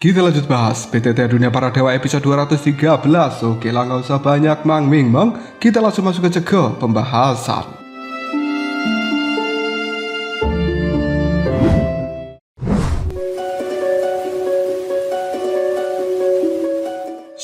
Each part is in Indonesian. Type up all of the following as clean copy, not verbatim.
Kita lanjut bahas PTT Dunia Para Dewa episode 213. Oke lah, gak usah banyak mangming mong. Kita langsung masuk aja ke pembahasan.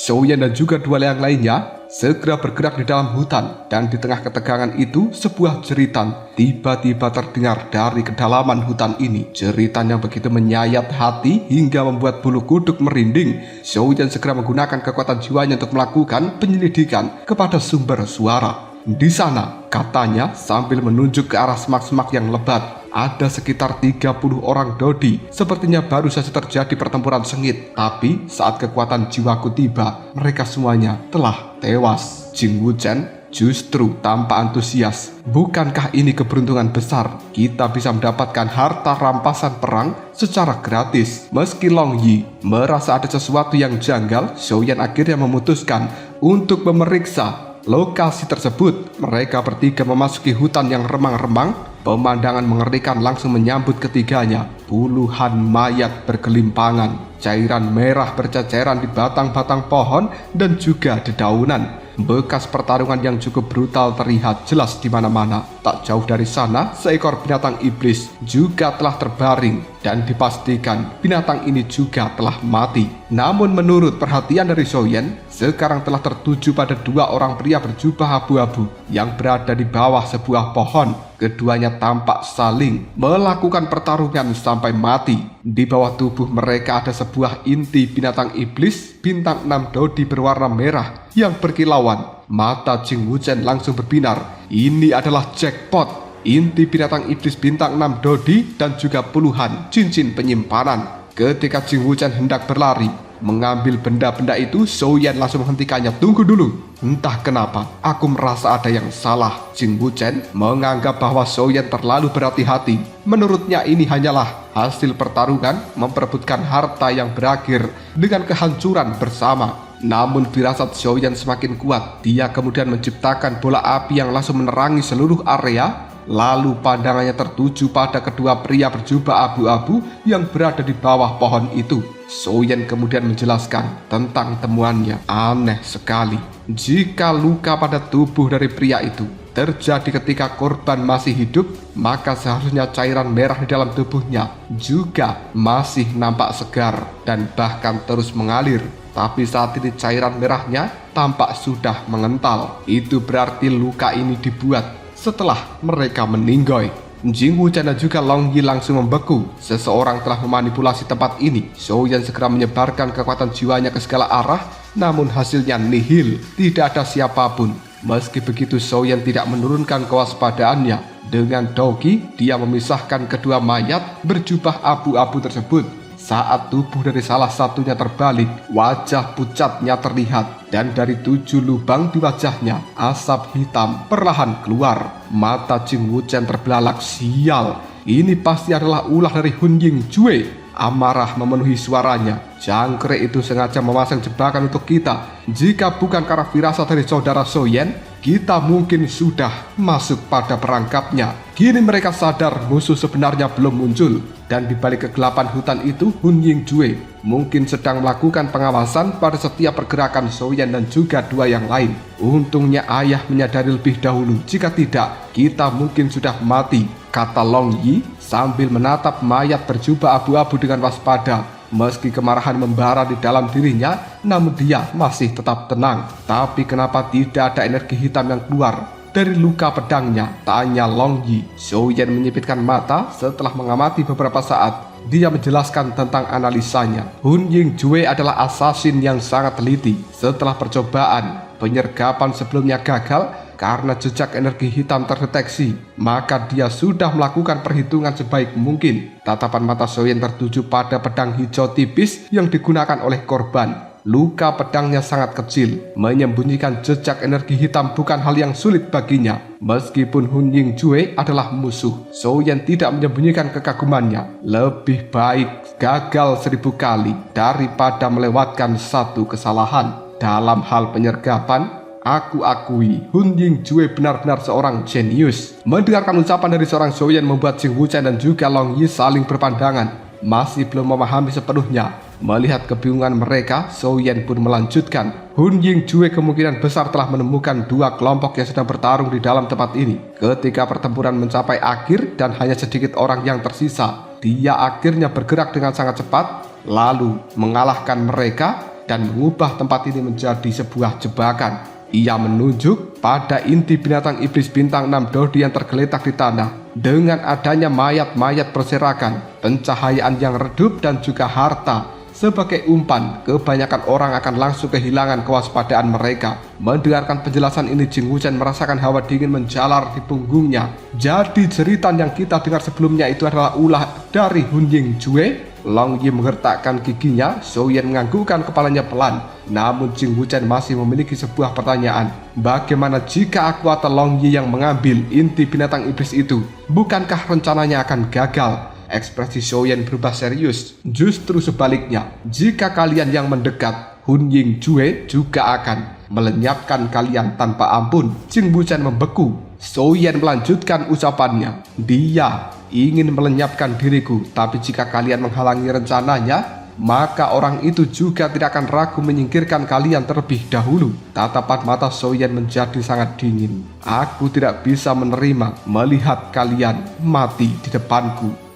Shouyan dan juga dua yang lainnya segera bergerak di dalam hutan, dan di tengah ketegangan itu sebuah jeritan tiba-tiba terdengar dari kedalaman hutan ini. Jeritan yang begitu menyayat hati hingga membuat bulu kuduk merinding. Shouyan segera menggunakan kekuatan jiwanya untuk melakukan penyelidikan kepada sumber suara. Di sana, katanya sambil menunjuk ke arah semak-semak yang lebat, ada sekitar 30 orang dodi. Sepertinya baru saja terjadi pertempuran sengit, tapi saat kekuatan jiwaku tiba, mereka semuanya telah tewas. Jing Wuchen justru tampak antusias. Bukankah ini keberuntungan besar? Kita bisa mendapatkan harta rampasan perang secara gratis. Meski Long Yi merasa ada sesuatu yang janggal, Shouyan akhirnya memutuskan untuk memeriksa lokasi tersebut. Mereka bertiga memasuki hutan yang remang-remang. Pemandangan mengerikan langsung menyambut ketiganya. Puluhan mayat bergelimpangan, cairan merah berceceran di batang-batang pohon dan juga dedaunan. Bekas pertarungan yang cukup brutal terlihat jelas di mana-mana. Tak jauh dari sana, seekor binatang iblis juga telah terbaring, dan dipastikan binatang ini juga telah mati. Namun menurut perhatian dari Shouyan, sekarang telah tertuju pada dua orang pria berjubah abu-abu yang berada di bawah sebuah pohon. Keduanya tampak saling melakukan pertarungan sampai mati. Di bawah tubuh mereka ada sebuah inti binatang iblis bintang 6 dodi berwarna merah yang berkilauan. Mata Jing Wuchen langsung berbinar. Ini adalah jackpot. Inti binatang iblis bintang 6 dodi dan juga puluhan cincin penyimpanan. Ketika Jing Wuchen hendak berlari mengambil benda-benda itu, Shouyan langsung menghentikannya. Tunggu dulu. Entah kenapa, aku merasa ada yang salah. Jing Wuchen menganggap bahwa Shouyan terlalu berhati-hati. Menurutnya ini hanyalah hasil pertarungan memperebutkan harta yang berakhir dengan kehancuran bersama. Namun firasat Shouyan semakin kuat. Dia kemudian menciptakan bola api yang langsung menerangi seluruh area. Lalu pandangannya tertuju pada kedua pria berjubah abu-abu yang berada di bawah pohon itu. Shouyan kemudian menjelaskan tentang temuannya. Aneh sekali, jika luka pada tubuh dari pria itu terjadi ketika korban masih hidup, maka seharusnya cairan merah di dalam tubuhnya juga masih nampak segar dan bahkan terus mengalir. Tapi saat ini cairan merahnya tampak sudah mengental. Itu berarti luka ini dibuat setelah mereka meninggoy. Jing Wuchen dan juga Long Yi langsung membeku. Seseorang telah memanipulasi tempat ini. Shouyan segera menyebarkan kekuatan jiwanya ke segala arah, namun hasilnya nihil. Tidak ada siapapun. Meski begitu, Shouyan tidak menurunkan kewaspadaannya. Dengan dogi, dia memisahkan kedua mayat berjubah abu-abu tersebut. Saat tubuh dari salah satunya terbalik, wajah pucatnya terlihat, dan dari 7 lubang di wajahnya, asap hitam perlahan keluar. Mata Jing Wuchen terbelalak. Sial, ini pasti adalah ulah dari Hun Ying-jue. Amarah memenuhi suaranya. Jangkrik itu sengaja memasang jebakan untuk kita. Jika bukan karena firasat dari saudara Shouyan, kita mungkin sudah masuk pada perangkapnya. Kini mereka sadar musuh sebenarnya belum muncul. Dan di balik kegelapan hutan itu, Hun Ying-jue mungkin sedang melakukan pengawasan pada setiap pergerakan Shouyan dan juga dua yang lain. Untungnya ayah menyadari lebih dahulu. Jika tidak, kita mungkin sudah mati, kata Long Yi sambil menatap mayat berjubah abu-abu dengan waspada. Meski kemarahan membara di dalam dirinya, namun dia masih tetap tenang. Tapi kenapa tidak ada energi hitam yang keluar dari luka pedangnya? Tanya Long Yi. Shouyan menyipitkan mata setelah mengamati beberapa saat. Dia menjelaskan tentang analisanya. Hun Ying-jue adalah assassin yang sangat teliti. Setelah percobaan penyergapan sebelumnya gagal karena jejak energi hitam terdeteksi, maka dia sudah melakukan perhitungan sebaik mungkin. Tatapan mata Shouyan tertuju pada pedang hijau tipis yang digunakan oleh korban. Luka pedangnya sangat kecil, menyembunyikan jejak energi hitam bukan hal yang sulit baginya. Meskipun Hun Ying-jue adalah musuh, Shouyan tidak menyembunyikan kekagumannya. Lebih baik gagal 1000 kali daripada melewatkan satu kesalahan. Dalam hal penyergapan, aku akui Hun Ying-jue benar-benar seorang jenius. Mendengarkan ucapan dari seorang Shouyan membuat Jing Wuchen dan juga Long Yi saling berpandangan. Masih belum memahami sepenuhnya Melihat kebingungan mereka, Souyan pun melanjutkan. Hun Ying-jue kemungkinan besar telah menemukan dua kelompok yang sedang bertarung di dalam tempat ini. Ketika pertempuran mencapai akhir dan hanya sedikit orang yang tersisa, dia akhirnya bergerak dengan sangat cepat, lalu mengalahkan mereka dan mengubah tempat ini menjadi sebuah jebakan. Ia menunjuk pada inti binatang iblis bintang 6 Dodi yang tergeletak di tanah. Dengan adanya mayat-mayat berserakan, pencahayaan yang redup dan juga harta sebagai umpan, kebanyakan orang akan langsung kehilangan kewaspadaan mereka. Mendengarkan penjelasan ini, Jing Wuchen merasakan hawa dingin menjalar di punggungnya. Jadi jeritan yang kita dengar sebelumnya itu adalah ulah dari Hun Ying-jue. Long Yi menggertakkan giginya, Souyan menganggukkan kepalanya pelan. Namun Jing Wuchen masih memiliki sebuah pertanyaan. Bagaimana jika aku atau Long Yi yang mengambil inti binatang iblis itu? Bukankah rencananya akan gagal? Ekspresi Souyan berubah serius. Justru sebaliknya, jika kalian yang mendekat, Hun Ying-jue juga akan melenyapkan kalian tanpa ampun. Jing Wuchen membeku. Souyan melanjutkan ucapannya. Dia ingin melenyapkan diriku, tapi jika kalian menghalangi rencananya, maka orang itu juga tidak akan ragu menyingkirkan kalian terlebih dahulu. Tatapan mata Souyan menjadi sangat dingin. Aku tidak bisa menerima melihat kalian mati di depanku.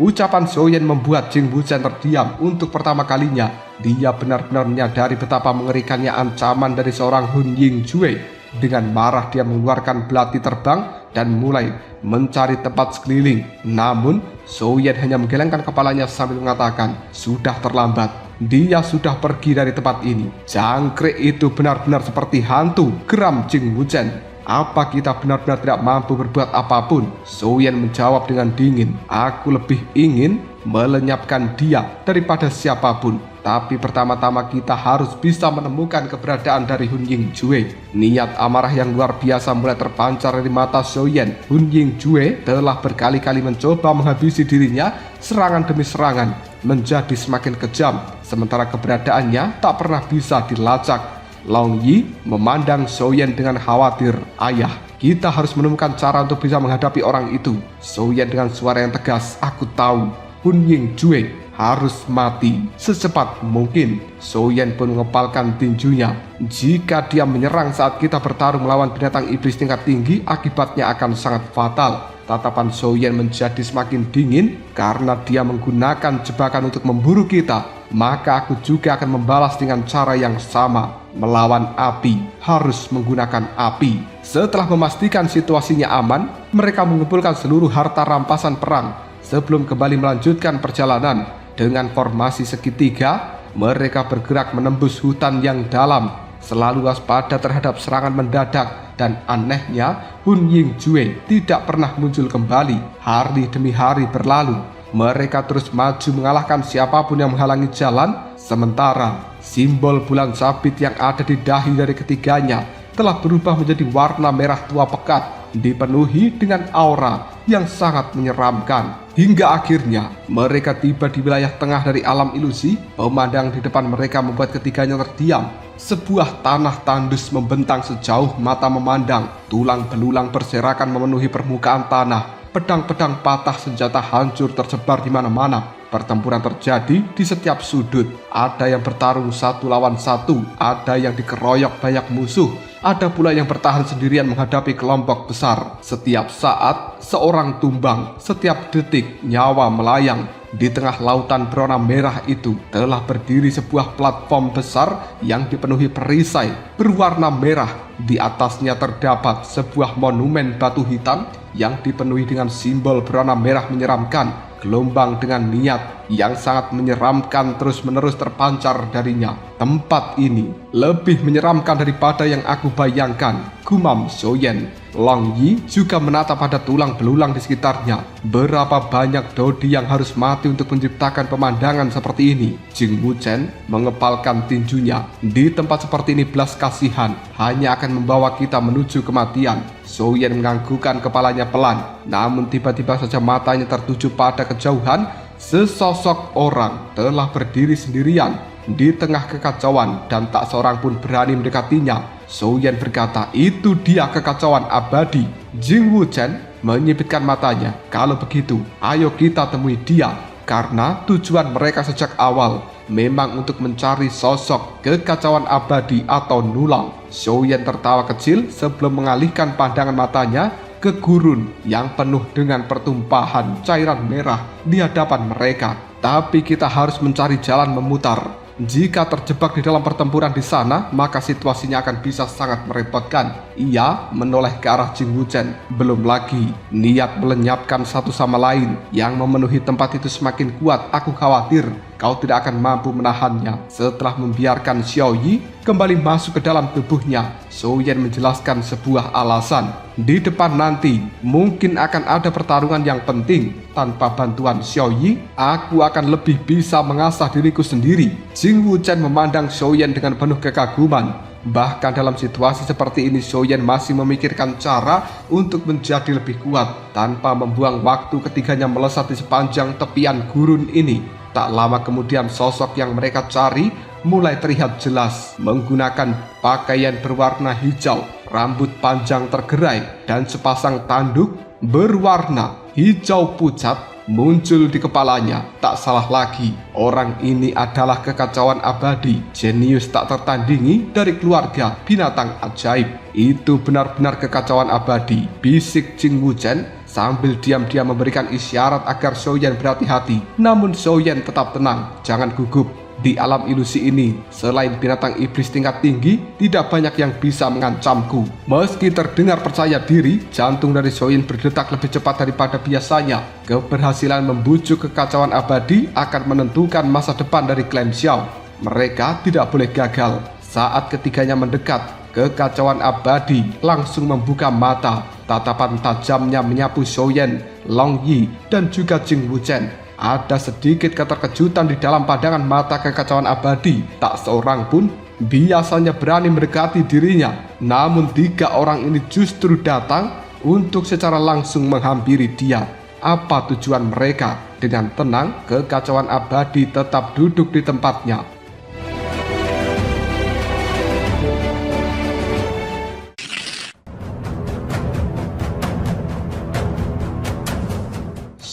Ucapan Souyan membuat Jing Wuchen terdiam untuk pertama kalinya. Dia benar-benar menyadari betapa mengerikannya ancaman dari seorang Hun Ying-jue. Dengan marah dia mengeluarkan belati terbang dan mulai mencari tempat sekeliling. Namun Souyan hanya menggelengkan kepalanya sambil mengatakan, sudah terlambat. Dia sudah pergi dari tempat ini. Jangkrik itu benar-benar seperti hantu, geram Jing Wuchen. Apa kita benar-benar tidak mampu berbuat apapun? Souyan menjawab dengan dingin. Aku lebih ingin melenyapkan dia daripada siapapun. Tapi pertama-tama kita harus bisa menemukan keberadaan dari Hun Ying-jue. Niat amarah yang luar biasa mulai terpancar dari mata Souyan. Hun Ying-jue telah berkali-kali mencoba menghabisi dirinya, serangan demi serangan menjadi semakin kejam. Sementara keberadaannya tak pernah bisa dilacak. Long Yi memandang Souyan dengan khawatir. Ayah, kita harus menemukan cara untuk bisa menghadapi orang itu. Souyan dengan suara yang tegas, aku tahu Hun Ying-jue harus mati secepat mungkin. Souyan pun mengepalkan tinjunya. Jika dia menyerang saat kita bertarung melawan binatang iblis tingkat tinggi, akibatnya akan sangat fatal. Tatapan Souyan menjadi semakin dingin karena dia menggunakan jebakan untuk memburu kita. Maka aku juga akan membalas dengan cara yang sama. Melawan api harus menggunakan api. Setelah memastikan situasinya aman, mereka mengumpulkan seluruh harta rampasan perang sebelum kembali melanjutkan perjalanan. Dengan formasi segitiga, mereka bergerak menembus hutan yang dalam, selalu waspada terhadap serangan mendadak. Dan anehnya, Hun Ying-jue tidak pernah muncul kembali. Hari demi hari berlalu, mereka terus maju mengalahkan siapapun yang menghalangi jalan. Sementara simbol bulan sabit yang ada di dahi dari ketiganya telah berubah menjadi warna merah tua pekat, dipenuhi dengan aura yang sangat menyeramkan. Hingga akhirnya mereka tiba di wilayah tengah dari alam ilusi. Pemandangan di depan mereka membuat ketiganya terdiam. Sebuah tanah tandus membentang sejauh mata memandang. Tulang belulang berserakan memenuhi permukaan tanah. Pedang-pedang patah, senjata hancur tersebar di mana-mana. Pertempuran terjadi di setiap sudut. Ada yang bertarung satu lawan satu, ada yang dikeroyok banyak musuh, ada pula yang bertahan sendirian menghadapi kelompok besar. Setiap saat seorang tumbang, setiap detik nyawa melayang. Di tengah lautan berwarna merah itu telah berdiri sebuah platform besar yang dipenuhi perisai berwarna merah. Di atasnya terdapat sebuah monumen batu hitam yang dipenuhi dengan simbol berwarna merah menyeramkan. Gelombang dengan niat yang sangat menyeramkan terus-menerus terpancar darinya. Tempat ini lebih menyeramkan daripada yang aku bayangkan, gumam Souyan. Long Yi juga menatap pada tulang belulang di sekitarnya. Berapa banyak Dodi yang harus mati untuk menciptakan pemandangan seperti ini? Jing Wuchen mengepalkan tinjunya. Di tempat seperti ini belas kasihan hanya akan membawa kita menuju kematian. Souyan menganggukkan kepalanya pelan. Namun tiba-tiba saja matanya tertuju pada kejauhan. Sesosok orang telah berdiri sendirian di tengah kekacauan dan tak seorang pun berani mendekatinya. Souyan berkata, itu dia kekacauan abadi. Jing Wuchen menyipitkan matanya. Kalau begitu, ayo kita temui dia. Karena tujuan mereka sejak awal memang untuk mencari sosok kekacauan abadi atau Nulang. Souyan tertawa kecil sebelum mengalihkan pandangan matanya ke gurun yang penuh dengan pertumpahan cairan merah di hadapan mereka. Tapi kita harus mencari jalan memutar. Jika terjebak di dalam pertempuran di sana, maka situasinya akan bisa sangat merepotkan. Ia menoleh ke arah Jing Wuchen. Belum lagi niat melenyapkan satu sama lain yang memenuhi tempat itu semakin kuat. Aku khawatir kau tidak akan mampu menahannya. Setelah membiarkan Xiao Yi kembali masuk ke dalam tubuhnya, Souyan menjelaskan sebuah alasan. Di depan nanti mungkin akan ada pertarungan yang penting. Tanpa bantuan Xiao Yi, aku akan lebih bisa mengasah diriku sendiri. Jing Wuchen memandang Souyan dengan penuh kekaguman. Bahkan dalam situasi seperti ini, Souyan masih memikirkan cara untuk menjadi lebih kuat. Tanpa membuang waktu, ketiganya melesat di sepanjang tepian gurun ini. Tak lama kemudian sosok yang mereka cari mulai terlihat jelas. Menggunakan pakaian berwarna hijau, rambut panjang tergerai, dan sepasang tanduk berwarna hijau pucat muncul di kepalanya. Tak salah lagi, orang ini adalah kekacauan abadi, jenius tak tertandingi dari keluarga binatang ajaib. Itu benar-benar kekacauan abadi, bisik Jing Wuchen sambil diam-diam memberikan isyarat agar Souyan berhati-hati. Namun Souyan tetap tenang, jangan gugup. Di alam ilusi ini, selain binatang iblis tingkat tinggi, tidak banyak yang bisa mengancamku. Meski terdengar percaya diri, jantung dari Souyan berdetak lebih cepat daripada biasanya. Keberhasilan membujuk kekacauan abadi akan menentukan masa depan dari klan Xiao. Mereka tidak boleh gagal. Saat ketiganya mendekat, kekacauan abadi langsung membuka mata. Tatapan tajamnya menyapu Souyan, Long Yi, dan juga Jing Wuchen. Ada sedikit keterkejutan di dalam pandangan mata kekacauan abadi. Tak seorang pun biasanya berani mendekati dirinya. Namun tiga orang ini justru datang untuk secara langsung menghampiri dia. Apa tujuan mereka? Dengan tenang, kekacauan abadi tetap duduk di tempatnya.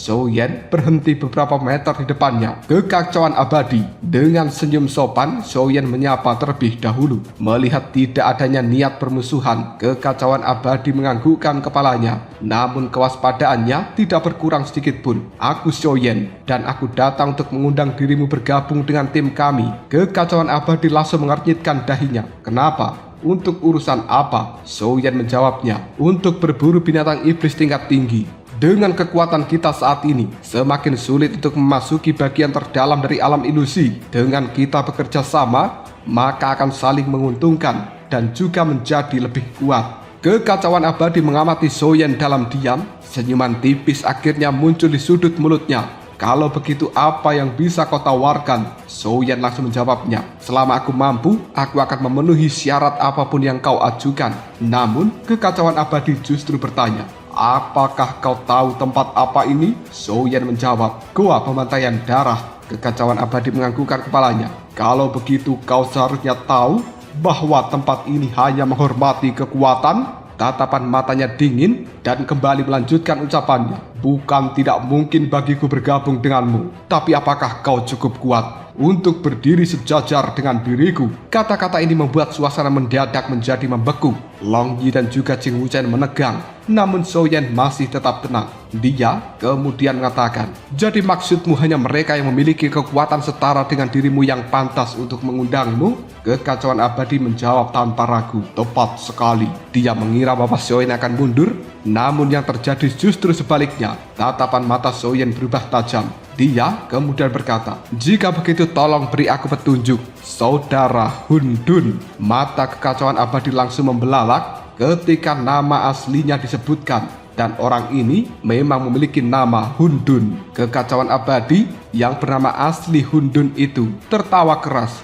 Souyan berhenti beberapa meter di depannya. Kekacauan abadi. Dengan senyum sopan, Souyan menyapa terlebih dahulu. Melihat tidak adanya niat permusuhan, kekacauan abadi menganggukkan kepalanya. Namun kewaspadaannya tidak berkurang sedikit pun. Aku Souyan, dan aku datang untuk mengundang dirimu bergabung dengan tim kami. Kekacauan abadi langsung mengernyitkan dahinya. Kenapa? Untuk urusan apa? Souyan menjawabnya. Untuk berburu binatang iblis tingkat tinggi. Dengan kekuatan kita saat ini, semakin sulit untuk memasuki bagian terdalam dari alam ilusi. Dengan kita bekerja sama, maka akan saling menguntungkan dan juga menjadi lebih kuat. Kekacauan abadi mengamati Souyan dalam diam. Senyuman tipis akhirnya muncul di sudut mulutnya. Kalau begitu, apa yang bisa kau tawarkan? Souyan langsung menjawabnya. Selama aku mampu, aku akan memenuhi syarat apapun yang kau ajukan. Namun, kekacauan abadi justru bertanya, apakah kau tahu tempat apa ini? Souyan menjawab, Goa Pembantaian Darah. Kekacauan abadi menganggukkan kepalanya. Kalau begitu, kau seharusnya tahu bahwa tempat ini hanya menghormati kekuatan. Tatapan matanya dingin dan kembali melanjutkan ucapannya. Bukan tidak mungkin bagiku bergabung denganmu, tapi apakah kau cukup kuat untuk berdiri sejajar dengan diriku? Kata-kata ini membuat suasana mendadak menjadi membeku. Long Yi dan juga Jing Wuchen menegang. Namun Souyan masih tetap tenang. Dia kemudian mengatakan, jadi maksudmu hanya mereka yang memiliki kekuatan setara dengan dirimu yang pantas untuk mengundangmu? Kekacauan abadi menjawab tanpa ragu, tepat sekali. Dia mengira bahwa Souyan akan mundur, namun yang terjadi justru sebaliknya. Tatapan mata Souyan berubah tajam. Dia kemudian berkata, jika begitu tolong beri aku petunjuk, Saudara Hun Dun. Mata kekacauan abadi langsung membelalak ketika nama aslinya disebutkan. Dan orang ini memang memiliki nama Hun Dun. Kekacauan abadi yang bernama asli Hun Dun itu tertawa keras.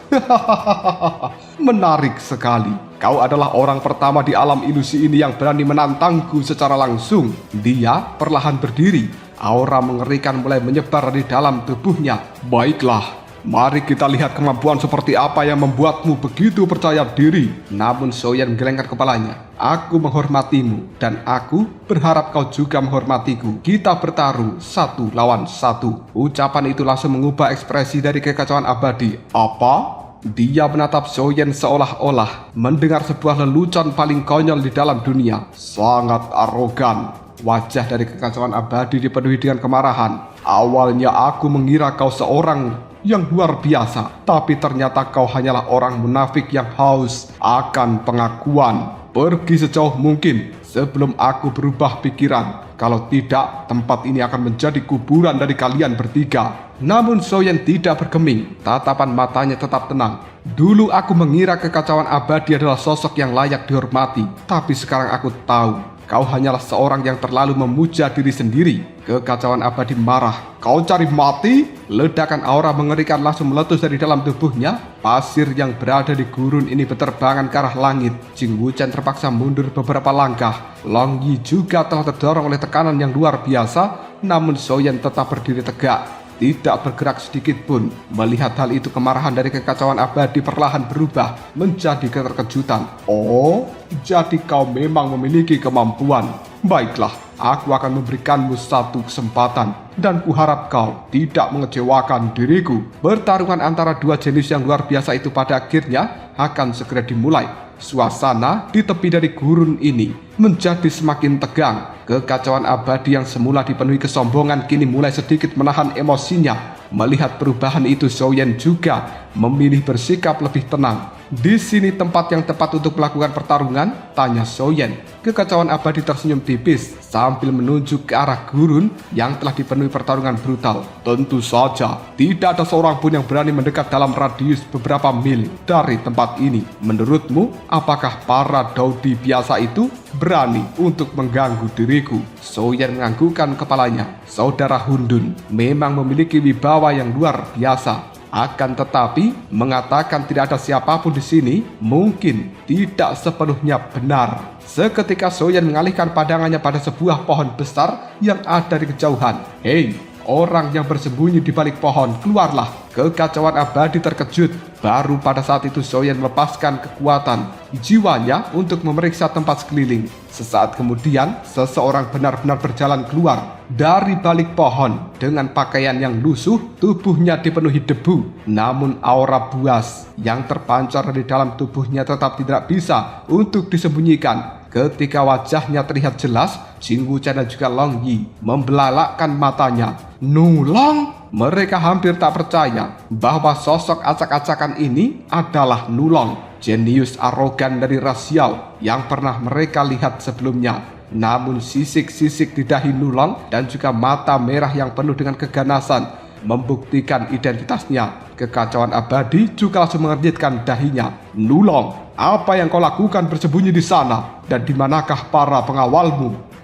Menarik sekali. Kau adalah orang pertama di alam ilusi ini yang berani menantangku secara langsung. Dia perlahan berdiri. Aura mengerikan mulai menyebar di dalam tubuhnya. Baiklah, Mari kita lihat kemampuan seperti apa yang membuatmu begitu percaya diri. Namun Soyen menggelengkan kepalanya. Aku menghormatimu dan aku berharap kau juga menghormatiku. Kita bertaruh 1 lawan 1. Ucapan itu langsung mengubah ekspresi dari kekacauan abadi. Apa? Dia menatap Soyen seolah-olah mendengar sebuah lelucon paling konyol di dalam dunia. Sangat arogan. Wajah dari kekacauan abadi dipenuhi dengan kemarahan. Awalnya aku mengira kau seorang yang luar biasa, tapi ternyata kau hanyalah orang munafik yang haus akan pengakuan. Pergi sejauh mungkin sebelum aku berubah pikiran. Kalau tidak, tempat ini akan menjadi kuburan dari kalian bertiga. Namun Soyen tidak bergeming, tatapan matanya tetap tenang. Dulu aku mengira kekacauan abadi adalah sosok yang layak dihormati, tapi sekarang aku tahu kau hanyalah seorang yang terlalu memuja diri sendiri. Kekacauan abadi marah. Kau cari mati? Ledakan aura mengerikan langsung meletus dari dalam tubuhnya. Pasir yang berada di gurun ini berterbangan ke arah langit. Jing Wuchen terpaksa mundur beberapa langkah. Long Yi juga telah terdorong oleh tekanan yang luar biasa. Namun Soyen tetap berdiri tegak, tidak bergerak sedikit pun. Melihat hal itu, kemarahan dari kekacauan abadi perlahan berubah menjadi keterkejutan. Oh, jadi kau memang memiliki kemampuan. Baiklah, aku akan memberikanmu satu kesempatan, dan kuharap kau tidak mengecewakan diriku. Pertarungan antara dua jenius yang luar biasa itu pada akhirnya akan segera dimulai. Suasana di tepi dari gurun ini menjadi semakin tegang. Kekacauan abadi yang semula dipenuhi kesombongan kini mulai sedikit menahan emosinya. Melihat perubahan itu, Soyen juga memilih bersikap lebih tenang. Di sini tempat yang tepat untuk melakukan pertarungan? Tanya Soyen. Kekacauan abadi tersenyum tipis sambil menunjuk ke arah gurun yang telah dipenuhi pertarungan brutal. Tentu saja, tidak ada seorang pun yang berani mendekat dalam radius beberapa mil dari tempat ini. Menurutmu, apakah para Daudi biasa itu berani untuk mengganggu diriku? Soyen menganggukkan kepalanya. Saudara Hundun memang memiliki wibawa yang luar biasa. Akan tetapi, mengatakan tidak ada siapapun di sini mungkin tidak sepenuhnya benar. Seketika Soyen mengalihkan pandangannya pada sebuah pohon besar yang ada di kejauhan. Hei, orang yang bersembunyi di balik pohon, keluarlah. Kekacauan abadi terkejut. Baru pada saat itu Soyen melepaskan kekuatan jiwanya untuk memeriksa tempat sekeliling. Sesaat kemudian, seseorang benar-benar berjalan keluar dari balik pohon dengan pakaian yang lusuh. Tubuhnya dipenuhi debu, namun aura buas yang terpancar di dalam tubuhnya tetap tidak bisa untuk disembunyikan. Ketika wajahnya terlihat jelas, Jing Wuchen dan juga Long Yi membelalakkan matanya. Nulong? Mereka hampir tak percaya bahwa sosok acak-acakan ini adalah Nulong, jenius arogan dari ras Xiao yang pernah mereka lihat sebelumnya. Namun sisik-sisik di dahi Nulong dan juga mata merah yang penuh dengan keganasan membuktikan identitasnya. Kekacauan abadi juga langsung mengernyitkan dahinya. Nulong, apa yang kau lakukan bersembunyi di sana? Dan di manakah para pengawalmu?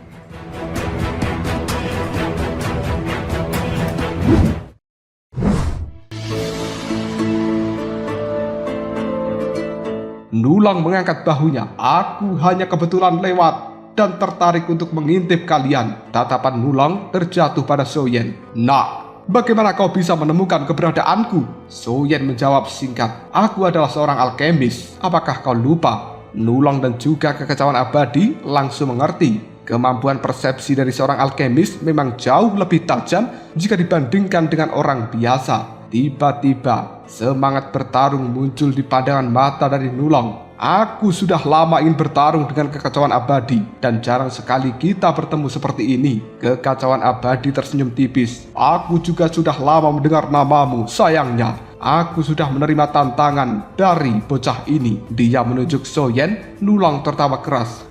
Nulong mengangkat bahunya. Aku hanya kebetulan lewat dan tertarik untuk mengintip kalian. Tatapan Nulong terjatuh pada Soyen. Nak, bagaimana kau bisa menemukan keberadaanku? Soyen menjawab singkat. Aku adalah seorang alkemis. Apakah kau lupa? Nulong dan juga kekacauan abadi langsung mengerti. Kemampuan persepsi dari seorang alkemis memang jauh lebih tajam jika dibandingkan dengan orang biasa. Tiba-tiba, semangat bertarung muncul di pandangan mata dari Nulong. Aku sudah lama ingin bertarung dengan kekacauan abadi, dan jarang sekali kita bertemu seperti ini. Kekacauan abadi tersenyum tipis. Aku juga sudah lama mendengar namamu, sayangnya. Aku sudah menerima tantangan dari bocah ini. Dia menunjuk Soyen. Nulong tertawa keras.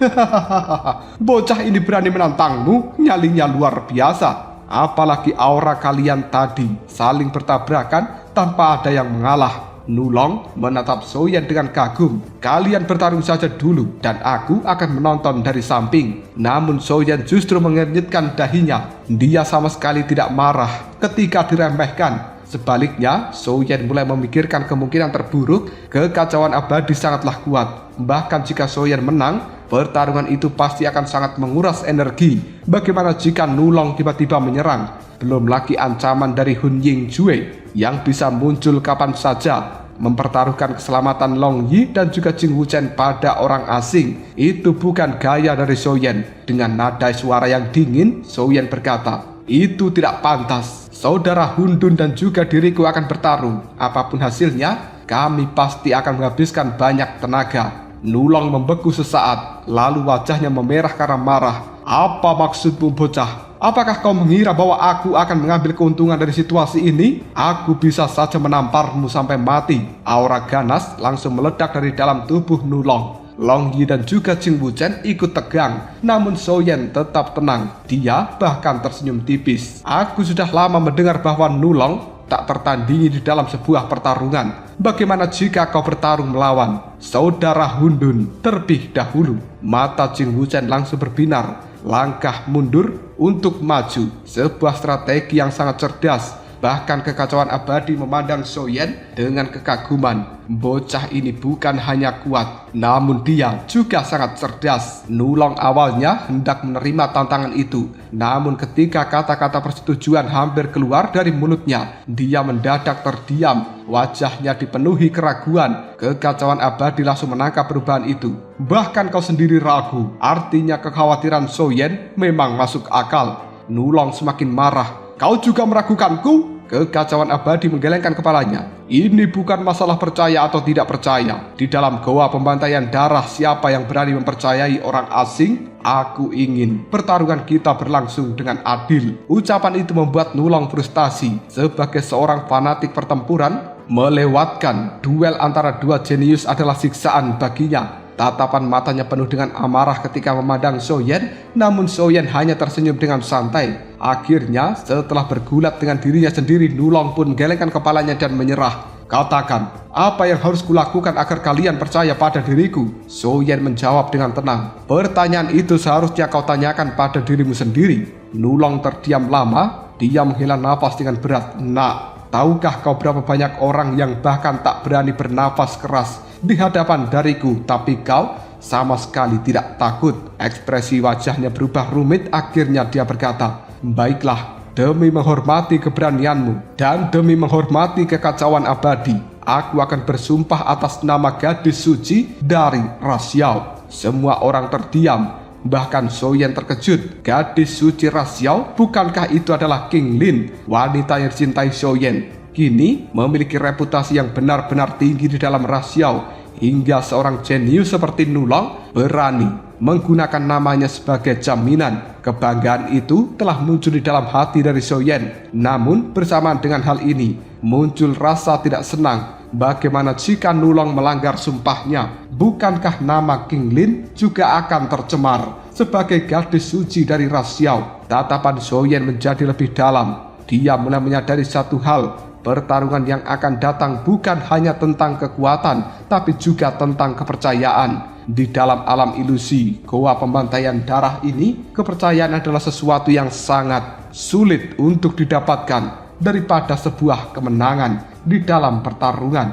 Bocah ini berani menantangmu? Nyalinya luar biasa. Apalagi aura kalian tadi saling bertabrakan tanpa ada yang mengalah. Nulong menatap Soyen dengan kagum. Kalian bertarung saja dulu dan aku akan menonton dari samping. Namun Soyen justru mengernyitkan dahinya. Dia sama sekali tidak marah ketika diremehkan. Sebaliknya, Soyen mulai memikirkan kemungkinan terburuk. Kekacauan abadi sangatlah kuat. Bahkan jika Soyen menang, pertarungan itu pasti akan sangat menguras energi. Bagaimana jika Nulong tiba-tiba menyerang? Belum lagi ancaman dari Hun Ying-jue yang bisa muncul kapan saja, mempertaruhkan keselamatan Long Yi dan juga Jing Wuchen pada orang asing. Itu bukan gaya dari Soyen. Dengan nada suara yang dingin, Soyen berkata, "Itu tidak pantas. Saudara Hun Dun dan juga diriku akan bertarung. Apapun hasilnya, kami pasti akan menghabiskan banyak tenaga." Nulong membeku sesaat, lalu wajahnya memerah karena marah. "Apa maksudmu, bocah? Apakah kau mengira bahwa aku akan mengambil keuntungan dari situasi ini? Aku bisa saja menamparmu sampai mati." Aura ganas langsung meledak dari dalam tubuh Nulong. Long Yi dan juga Jing Wuchen ikut tegang, namun Soyen tetap tenang. Dia bahkan tersenyum tipis. "Aku sudah lama mendengar bahwa Nulong tak tertandingi di dalam sebuah pertarungan. Bagaimana jika kau bertarung melawan saudara Hun Dun terlebih dahulu?" Mata Jing Wuchen langsung berbinar. Langkah mundur untuk maju, sebuah strategi yang sangat cerdas. Bahkan kekacauan abadi memandang Soyen dengan kekaguman. Bocah ini bukan hanya kuat, namun dia juga sangat cerdas. Nulong awalnya hendak menerima tantangan itu, namun ketika kata-kata persetujuan hampir keluar dari mulutnya, dia mendadak terdiam. Wajahnya dipenuhi keraguan. Kekacauan abadi langsung menangkap perubahan itu. "Bahkan kau sendiri ragu, artinya kekhawatiran Soyen memang masuk akal." Nulong semakin marah. "Kau juga meragukanku?" Kekacauan abadi menggelengkan kepalanya. "Ini bukan masalah percaya atau tidak percaya. Di dalam goa pembantaian darah, siapa yang berani mempercayai orang asing? Aku ingin pertarungan kita berlangsung dengan adil." Ucapan itu membuat Nulong frustasi. Sebagai seorang fanatik pertempuran, melewatkan duel antara dua jenius adalah siksaan baginya. Tatapan matanya penuh dengan amarah ketika memandang Soyen, namun Soyen hanya tersenyum dengan santai. Akhirnya, setelah bergulat dengan dirinya sendiri, Nulong pun menggelengkan kepalanya dan menyerah. "Katakan, apa yang harus kulakukan agar kalian percaya pada diriku?" Soyen menjawab dengan tenang. "Pertanyaan itu seharusnya kau tanyakan pada dirimu sendiri." Nulong terdiam lama, dia menghela nafas dengan berat. "Nak, tahukah kau berapa banyak orang yang bahkan tak berani bernafas keras di hadapan dariku, tapi kau sama sekali tidak takut?" Ekspresi wajahnya berubah rumit. Akhirnya dia berkata, "Baiklah, demi menghormati keberanianmu dan demi menghormati kekacauan abadi, aku akan bersumpah atas nama gadis suci dari Ras Yao." Semua orang terdiam, bahkan Soyen terkejut. Gadis suci Ras Yao, bukankah itu adalah King Lin, wanita yang dicintai Soyen? Kini memiliki reputasi yang benar-benar tinggi di dalam Ras Yao, hingga seorang jenius seperti Nulong berani menggunakan namanya sebagai jaminan. Kebanggaan itu telah muncul di dalam hati dari Soyen. Namun bersamaan dengan hal ini, muncul rasa tidak senang. Bagaimana jika Nulong melanggar sumpahnya? Bukankah nama King Lin juga akan tercemar sebagai gadis suci dari Ras Yao? Tatapan Soyen menjadi lebih dalam. Dia mulai menyadari satu hal. Pertarungan yang akan datang bukan hanya tentang kekuatan, tapi juga tentang kepercayaan. Di dalam alam ilusi, goa pembantaian darah ini, kepercayaan adalah sesuatu yang sangat sulit untuk didapatkan daripada sebuah kemenangan di dalam pertarungan.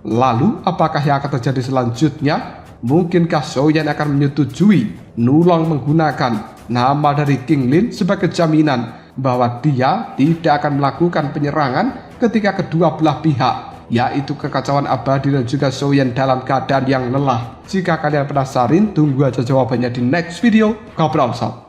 Lalu, apakah yang akan terjadi selanjutnya? Mungkinkah Soyen akan menyetujui Nulong menggunakan nama dari King Lin sebagai jaminan bahwa dia tidak akan melakukan penyerangan ketika kedua belah pihak, yaitu kekacauan abadi dan juga Soyen dalam keadaan yang lelah? Jika kalian penasaran, tunggu aja jawabannya di next video. Ngobrol sob.